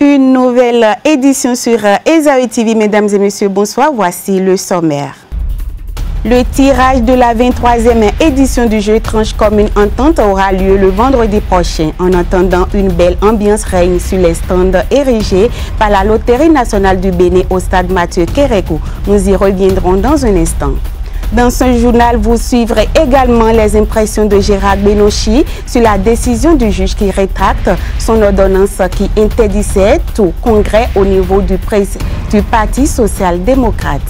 Une nouvelle édition sur Esaü TV. Mesdames et messieurs, bonsoir. Voici le sommaire. Le tirage de la 23e édition du jeu Tranche comme une entente aura lieu le vendredi prochain. En attendant, une belle ambiance règne sur les stands érigés par la Loterie nationale du Bénin au stade Mathieu Kérékou. Nous y reviendrons dans un instant. Dans ce journal, vous suivrez également les impressions de Gérard Benochi sur la décision du juge qui rétracte son ordonnance qui interdisait tout congrès au niveau du Parti social-démocrate.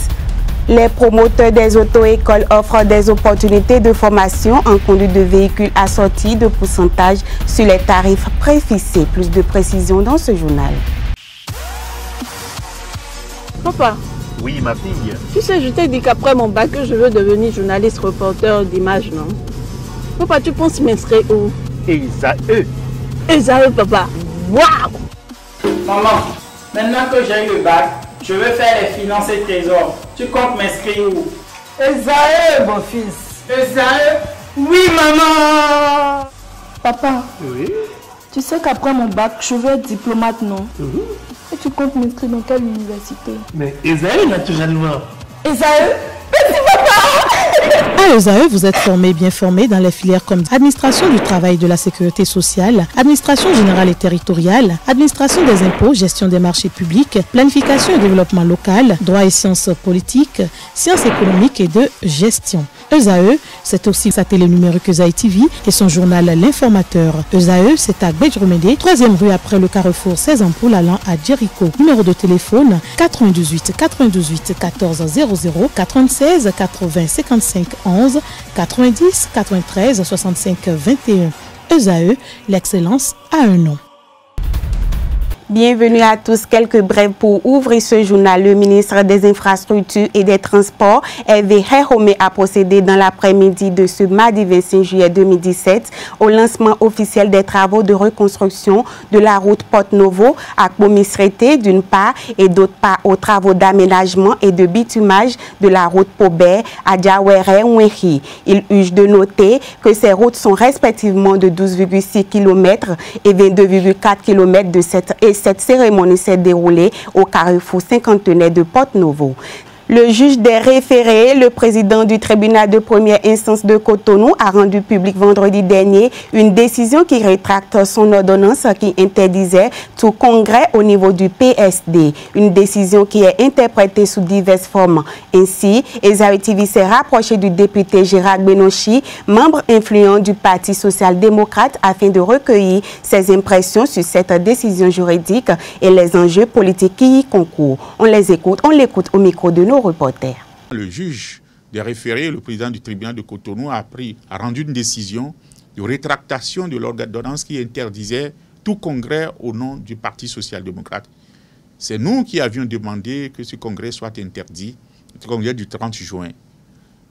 Les promoteurs des auto-écoles offrent des opportunités de formation en conduite de véhicules assortis de pourcentage sur les tarifs préfixés. Plus de précisions dans ce journal. Papa. Oui, ma fille. Tu sais, je t'ai dit qu'après mon bac, je veux devenir journaliste reporter d'image, non? Papa, tu penses m'inscrire où? Esaü. Esaü, papa. Waouh! Maman, maintenant que j'ai eu le bac, je veux faire les finances et trésors. Tu comptes m'inscrire où? Esaü, mon fils. Esaü? Oui, maman! Papa. Oui. Tu sais qu'après mon bac, je veux être diplomate, non? Oui. Et tu comptes m'inscrire dans quelle université? Mais Esaü, naturellement. Esaü? Merci, papa! À Esaü, vous êtes bien formé dans les filières comme administration du travail et de la sécurité sociale, administration générale et territoriale, administration des impôts, gestion des marchés publics, planification et développement local, droit et sciences politiques, sciences économiques et de gestion. Esaü, c'est aussi sa télé numérique Esaü TV et son journal L'Informateur. Esaü, c'est à Bédjoumédé, 3e rue après le carrefour 16 ampoules allant à Jericho. Numéro de téléphone 98 98 14 00 96 80 55 11 90 93 65 21. Esaü, l'excellence a un nom. Bienvenue à tous. Quelques brèves pour ouvrir ce journal. Le ministre des Infrastructures et des Transports, Hervé Héhomé, a procédé dans l'après-midi de ce mardi 25 juillet 2017 au lancement officiel des travaux de reconstruction de la route Porte-Novo à Bomisrété d'une part et d'autre part aux travaux d'aménagement et de bitumage de la route Pobert à Diawéré-Ouéhi. Il urge de noter que ces routes sont respectivement de 12,6 km et 22,4 km de cette cérémonie s'est déroulée au carrefour cinquantenaire de Porte-Novo. Le juge des référés, le président du tribunal de première instance de Cotonou, a rendu public vendredi dernier une décision qui rétracte son ordonnance qui interdisait tout congrès au niveau du PSD. Une décision qui est interprétée sous diverses formes. Ainsi, Esaü TV s'est rapproché du député Gérard Benochi, membre influent du Parti social-démocrate, afin de recueillir ses impressions sur cette décision juridique et les enjeux politiques qui y concourent. On l'écoute au micro de nos reporters. Le juge des référés, le président du tribunal de Cotonou, a rendu une décision de rétractation de l'ordonnance qui interdisait tout congrès au nom du Parti social-démocrate. C'est nous qui avions demandé que ce congrès soit interdit, le congrès du 30 juin.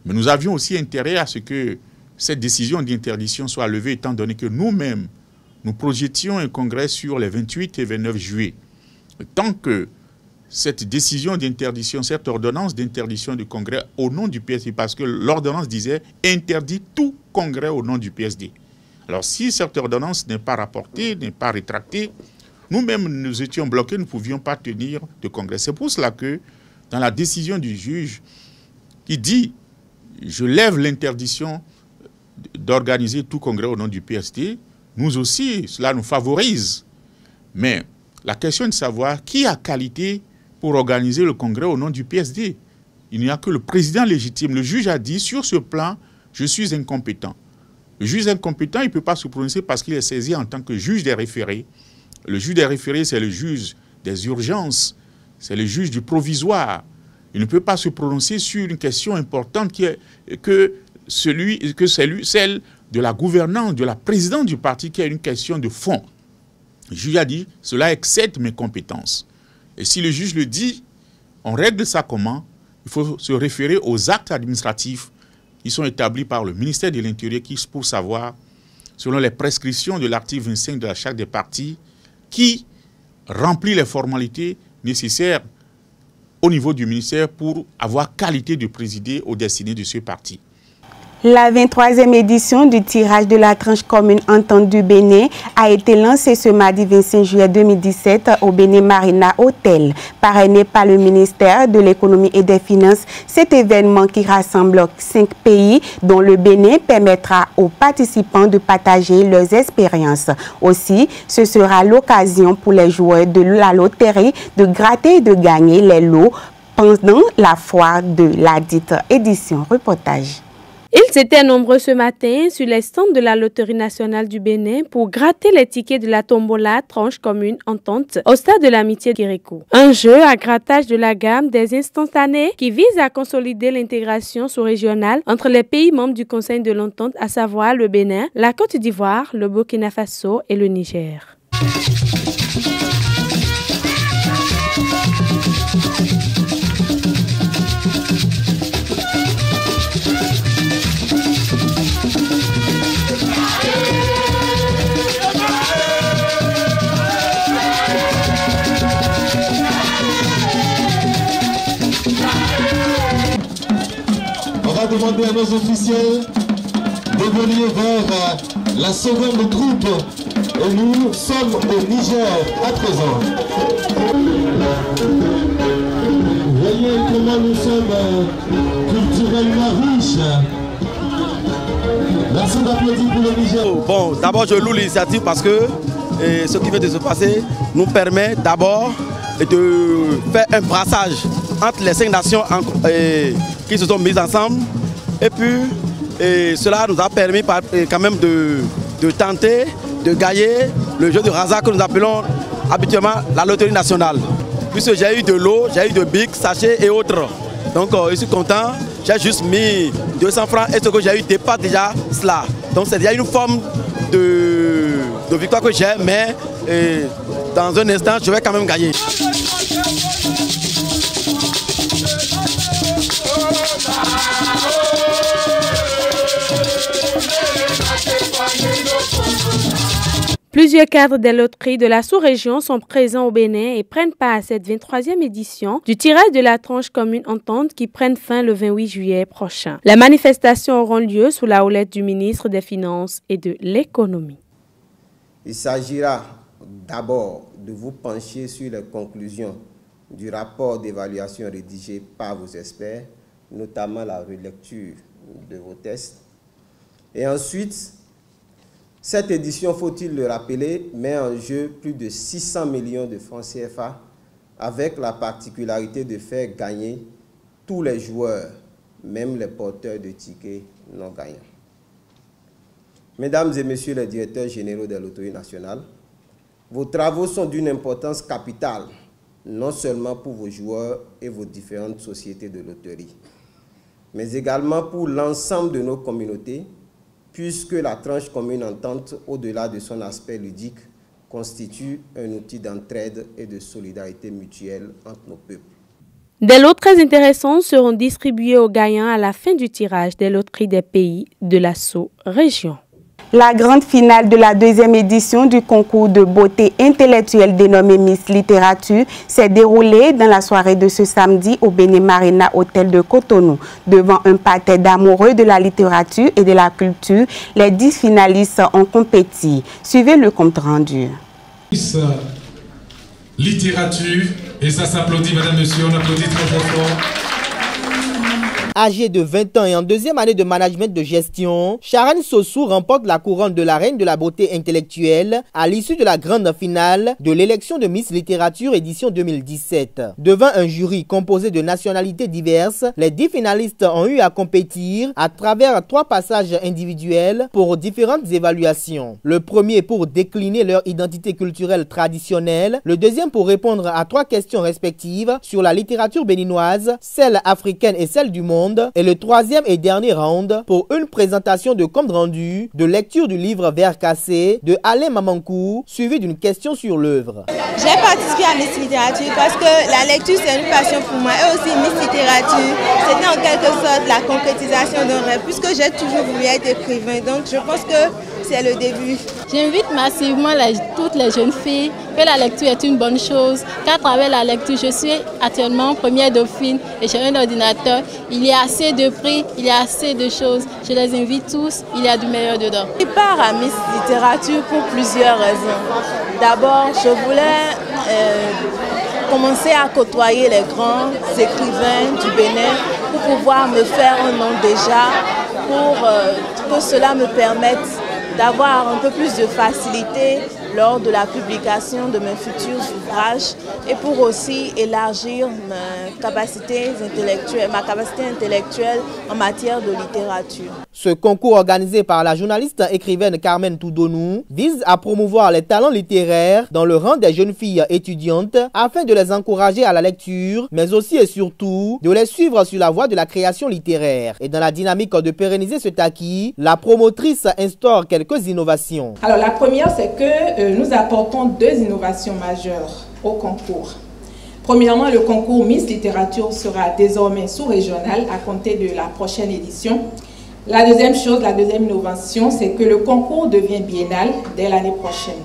Mais nous avions aussi intérêt à ce que cette décision d'interdiction soit levée, étant donné que nous-mêmes, nous projetions un congrès sur les 28 et 29 juillet. Tant que cette décision d'interdiction, cette ordonnance d'interdiction du congrès au nom du PSD, parce que l'ordonnance disait interdit tout congrès au nom du PSD. Alors si cette ordonnance n'est pas rapportée, n'est pas rétractée, nous-mêmes nous étions bloqués, nous ne pouvions pas tenir de congrès. C'est pour cela que dans la décision du juge qui dit je lève l'interdiction d'organiser tout congrès au nom du PSD, nous aussi, cela nous favorise. Mais la question est de savoir qui a qualité pour organiser le congrès au nom du PSD. Il n'y a que le président légitime. Le juge a dit, sur ce plan, je suis incompétent. Le juge incompétent, il ne peut pas se prononcer parce qu'il est saisi en tant que juge des référés. Le juge des référés, c'est le juge des urgences, c'est le juge du provisoire. Il ne peut pas se prononcer sur une question importante qui est celle de la gouvernance, de la présidence du parti, qui est une question de fond. Le juge a dit, cela excède mes compétences. Et si le juge le dit, on règle ça comment? Il faut se référer aux actes administratifs qui sont établis par le ministère de l'Intérieur pour savoir, selon les prescriptions de l'article 25 de la Charte des partis, qui remplit les formalités nécessaires au niveau du ministère pour avoir qualité de présider aux destinées de ce parti. La 23e édition du tirage de la tranche commune Entente du Bénin a été lancée ce mardi 25 juillet 2017 au Bénin Marina Hotel. Parrainé par le ministère de l'Économie et des Finances, cet événement qui rassemble 5 pays, dont le Bénin, permettra aux participants de partager leurs expériences. Aussi, ce sera l'occasion pour les joueurs de la loterie de gratter et de gagner les lots pendant la foire de la dite édition. Reportage. Ils étaient nombreux ce matin sur les stands de la Loterie nationale du Bénin pour gratter les tickets de la tombola tranche commune Entente au stade de l'Amitié Guéréco. Un jeu à grattage de la gamme des instantanés qui vise à consolider l'intégration sous-régionale entre les pays membres du Conseil de l'Entente, à savoir le Bénin, la Côte d'Ivoire, le Burkina Faso et le Niger. Demander à nos officiels de venir vers la seconde troupe et nous sommes au Niger à présent. Voyez comment nous sommes culturellement riches. Merci d'applaudir pour le Niger. Bon, d'abord je loue l'initiative parce que ce qui vient de se passer nous permet d'abord de faire un brassage entre les 5 nations qui se sont mises ensemble. Et puis, cela nous a permis quand même de tenter de gagner le jeu de hasard que nous appelons habituellement la loterie nationale. Puisque j'ai eu de l'eau, j'ai eu de bic, sachets et autres. Donc je suis content, j'ai juste mis 200 francs et ce que j'ai eu dépasse déjà cela. Donc c'est déjà une forme de victoire que j'ai, mais dans un instant, je vais quand même gagner. Plusieurs cadres des loteries de la sous-région sont présents au Bénin et prennent part à cette 23e édition du tirage de la tranche commune Entente qui prennent fin le 28 juillet prochain. Les manifestations auront lieu sous la houlette du ministre des Finances et de l'Économie. Il s'agira d'abord de vous pencher sur les conclusions du rapport d'évaluation rédigé par vos experts, notamment la relecture de vos tests. Et ensuite, cette édition, faut-il le rappeler, met en jeu plus de 600 millions de francs CFA avec la particularité de faire gagner tous les joueurs, même les porteurs de tickets non gagnants. Mesdames et messieurs les directeurs généraux des loteries nationales, vos travaux sont d'une importance capitale, non seulement pour vos joueurs et vos différentes sociétés de loterie, mais également pour l'ensemble de nos communautés, puisque la tranche commune Entente, au-delà de son aspect ludique, constitue un outil d'entraide et de solidarité mutuelle entre nos peuples. Des lots très intéressants seront distribués aux gagnants à la fin du tirage des loteries des pays de la sous-région. La grande finale de la 2e édition du concours de beauté intellectuelle dénommé Miss Littérature s'est déroulée dans la soirée de ce samedi au Bénin Marina Hotel de Cotonou. Devant un parterre d'amoureux de la littérature et de la culture, les 10 finalistes ont compéti. Suivez le compte rendu. Miss Littérature, et ça s'applaudit, mesdames, messieurs, on applaudit très fort. Âgée de 20 ans et en 2e année de management de gestion, Sharon Sossou remporte la couronne de la reine de la beauté intellectuelle à l'issue de la grande finale de l'élection de Miss Littérature édition 2017. Devant un jury composé de nationalités diverses, les 10 finalistes ont eu à compétir à travers 3 passages individuels pour différentes évaluations. Le premier pour décliner leur identité culturelle traditionnelle, le deuxième pour répondre à 3 questions respectives sur la littérature béninoise, celle africaine et celle du monde, et le 3e et dernier round pour une présentation de compte rendu de lecture du livre Vers cassé de Alain Mamankou, suivi d'une question sur l'œuvre. J'ai participé à Miss Littérature parce que la lecture c'est une passion pour moi et aussi Miss Littérature c'était en quelque sorte la concrétisation d'un rêve puisque j'ai toujours voulu être écrivain, donc je pense que c'est le début. J'invite massivement toutes les jeunes filles que la lecture est une bonne chose, qu'à travers la lecture, je suis actuellement première dauphine et j'ai un ordinateur. Il y a assez de prix, il y a assez de choses. Je les invite tous, il y a du meilleur dedans. Je pars à Miss Littérature pour plusieurs raisons. D'abord, je voulais commencer à côtoyer les grands écrivains du Bénin pour pouvoir me faire un nom déjà, pour que cela me permette d'avoir un peu plus de facilité lors de la publication de mes futurs ouvrages et pour aussi élargir ma capacité intellectuelle en matière de littérature. Ce concours organisé par la journaliste écrivaine Carmen Toudonou vise à promouvoir les talents littéraires dans le rang des jeunes filles étudiantes afin de les encourager à la lecture, mais aussi et surtout de les suivre sur la voie de la création littéraire. Et dans la dynamique de pérenniser cet acquis, la promotrice instaure quelques innovations. Alors la première, c'est que nous apportons 2 innovations majeures au concours. Premièrement, le concours Miss Littérature sera désormais sous-régional à compter de la prochaine édition. La deuxième chose, la deuxième innovation, c'est que le concours devient biennal dès l'année prochaine.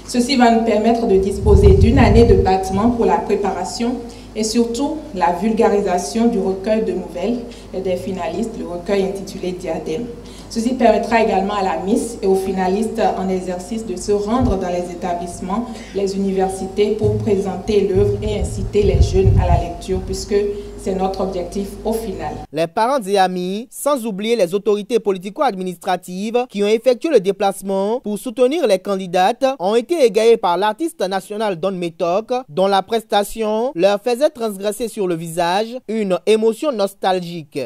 Ceci va nous permettre de disposer d'une année de battement pour la préparation et surtout la vulgarisation du recueil de nouvelles des finalistes, le recueil intitulé Diadème. Ceci permettra également à la Miss et aux finalistes en exercice de se rendre dans les établissements, les universités pour présenter l'œuvre et inciter les jeunes à la lecture puisque c'est notre objectif au final. Les parents et amis, sans oublier les autorités politico-administratives qui ont effectué le déplacement pour soutenir les candidates, ont été égayés par l'artiste national Don Metok, dont la prestation leur faisait transgresser sur le visage une émotion nostalgique.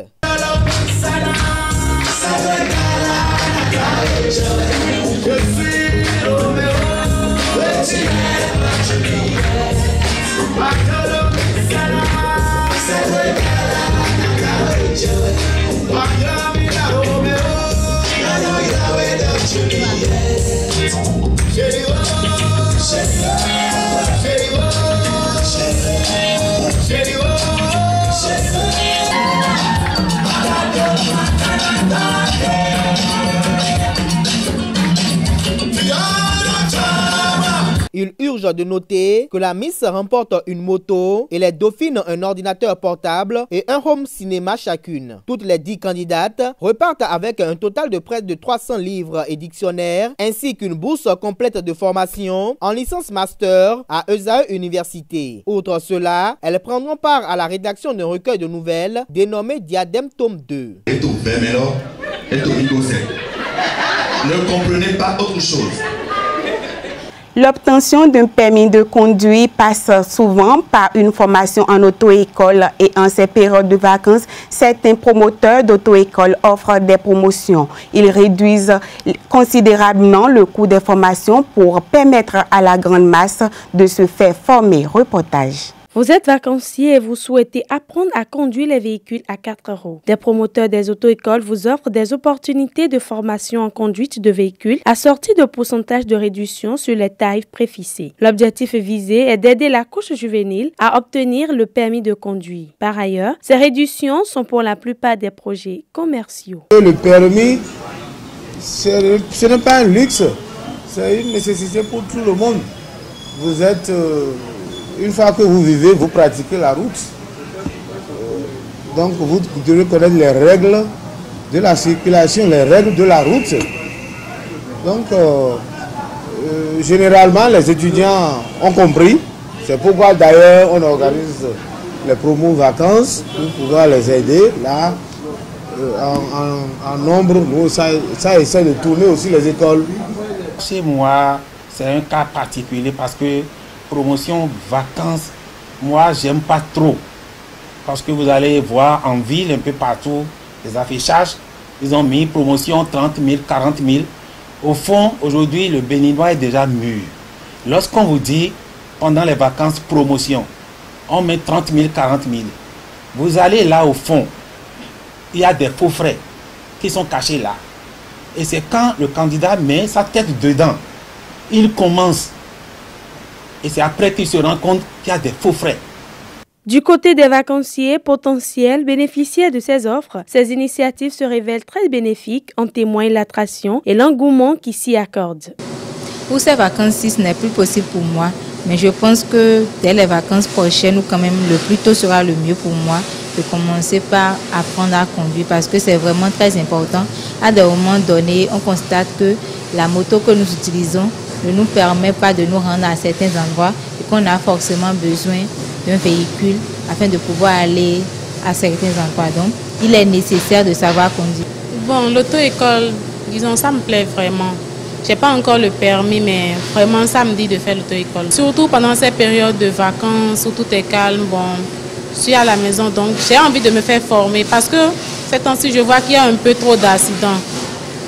Il urge de noter que la Miss remporte une moto et les dauphines un ordinateur portable et un home cinéma chacune. Toutes les 10 candidates repartent avec un total de près de 300 livres et dictionnaires ainsi qu'une bourse complète de formation en licence master à ESAE Université. Outre cela, elles prendront part à la rédaction d'un recueil de nouvelles dénommé Diadème tome 2. Ne comprenez pas autre chose. L'obtention d'un permis de conduire passe souvent par une formation en auto-école et en ces périodes de vacances, certains promoteurs d'auto-école offrent des promotions. Ils réduisent considérablement le coût des formations pour permettre à la grande masse de se faire former. Reportage. Vous êtes vacancier et vous souhaitez apprendre à conduire les véhicules à 4 roues. Des promoteurs des auto-écoles vous offrent des opportunités de formation en conduite de véhicules assorties de pourcentage de réduction sur les tarifs préfixés. L'objectif visé est d'aider la couche juvénile à obtenir le permis de conduire. Par ailleurs, ces réductions sont pour la plupart des projets commerciaux. Le permis, ce n'est pas un luxe, c'est une nécessité pour tout le monde. Vous êtes... Une fois que vous vivez, vous pratiquez la route. Donc vous devez connaître les règles de la circulation, les règles de la route. Donc généralement les étudiants ont compris. C'est pourquoi d'ailleurs on organise les promos vacances pour pouvoir les aider. Là, en nombre, nous, ça essaie de tourner aussi les écoles. Chez moi, c'est un cas particulier parce que promotion vacances, moi j'aime pas trop parce que vous allez voir en ville un peu partout les affichages, ils ont mis promotion 30 000, 40 000. Au fond, aujourd'hui le Béninois est déjà mûr. Lorsqu'on vous dit pendant les vacances promotion, on met 30 000, 40 000. Vous allez là au fond, il y a des faux frais qui sont cachés là. Et c'est quand le candidat met sa tête dedans, il commence. Et c'est après qu'il se rend compte qu'il y a des faux frais. Du côté des vacanciers potentiels bénéficiaires de ces offres, ces initiatives se révèlent très bénéfiques, en témoigne l'attraction et l'engouement qui s'y accordent. Pour ces vacances-ci, ce n'est plus possible pour moi, mais je pense que dès les vacances prochaines, ou quand même le plus tôt sera le mieux pour moi, de commencer par apprendre à conduire parce que c'est vraiment très important. À des moments donnés, on constate que la moto que nous utilisons ne nous permet pas de nous rendre à certains endroits et qu'on a forcément besoin d'un véhicule afin de pouvoir aller à certains endroits. Donc, il est nécessaire de savoir conduire. Bon, l'auto-école, disons, ça me plaît vraiment. Je n'ai pas encore le permis, mais vraiment, ça me dit de faire l'auto-école. Surtout pendant ces périodes de vacances où tout est calme, bon, je suis à la maison, donc j'ai envie de me faire former parce que ces temps-ci, je vois qu'il y a un peu trop d'accidents.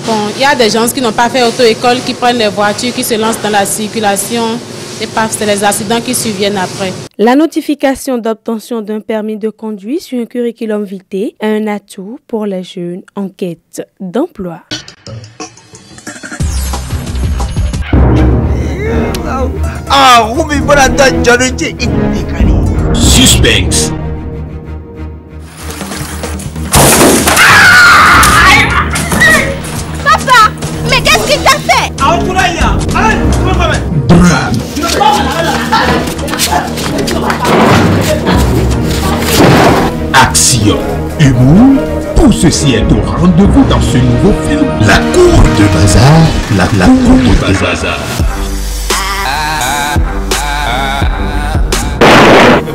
Bon, il y a des gens qui n'ont pas fait auto-école, qui prennent les voitures, qui se lancent dans la circulation. Et paf, c'est les accidents qui surviennent après. La notification d'obtention d'un permis de conduire sur un curriculum vitae est un atout pour les jeunes en quête d'emploi. Suspense. Papa, mais qu'est-ce qu'il t'a fait? Drame. Action, humour, tout ceci est au rendez-vous dans ce nouveau film. La cour de bazar, la cour de bazar.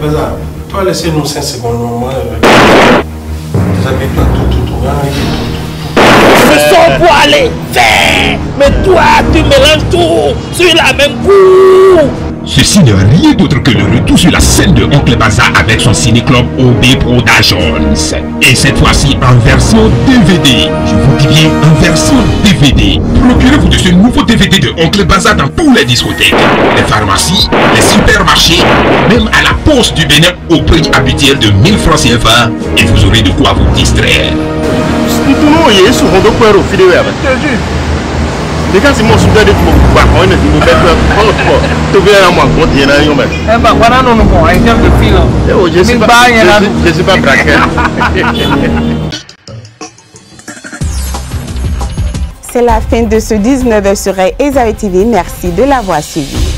Bazar, tu vas laisser nous 5 secondes, moi. J'habite pas tout. Ce sont pour aller faire. Mais toi, tu mélanges tout sur la même cour. Ceci n'est rien d'autre que le retour sur la scène de Oncle Bazar avec son ciné-club OB Productions. Et cette fois-ci en version DVD. Je vous dis bien en version DVD. Procurez-vous de ce nouveau DVD de Oncle Bazar dans toutes les discothèques, les pharmacies, les supermarchés, même à la poste du Bénin au prix habituel de 1000 francs CFA. Et vous aurez de quoi vous distraire. Je suis pas braqué. C'est la fin de ce 19h sur Ezaï TV. Merci de l'avoir suivi.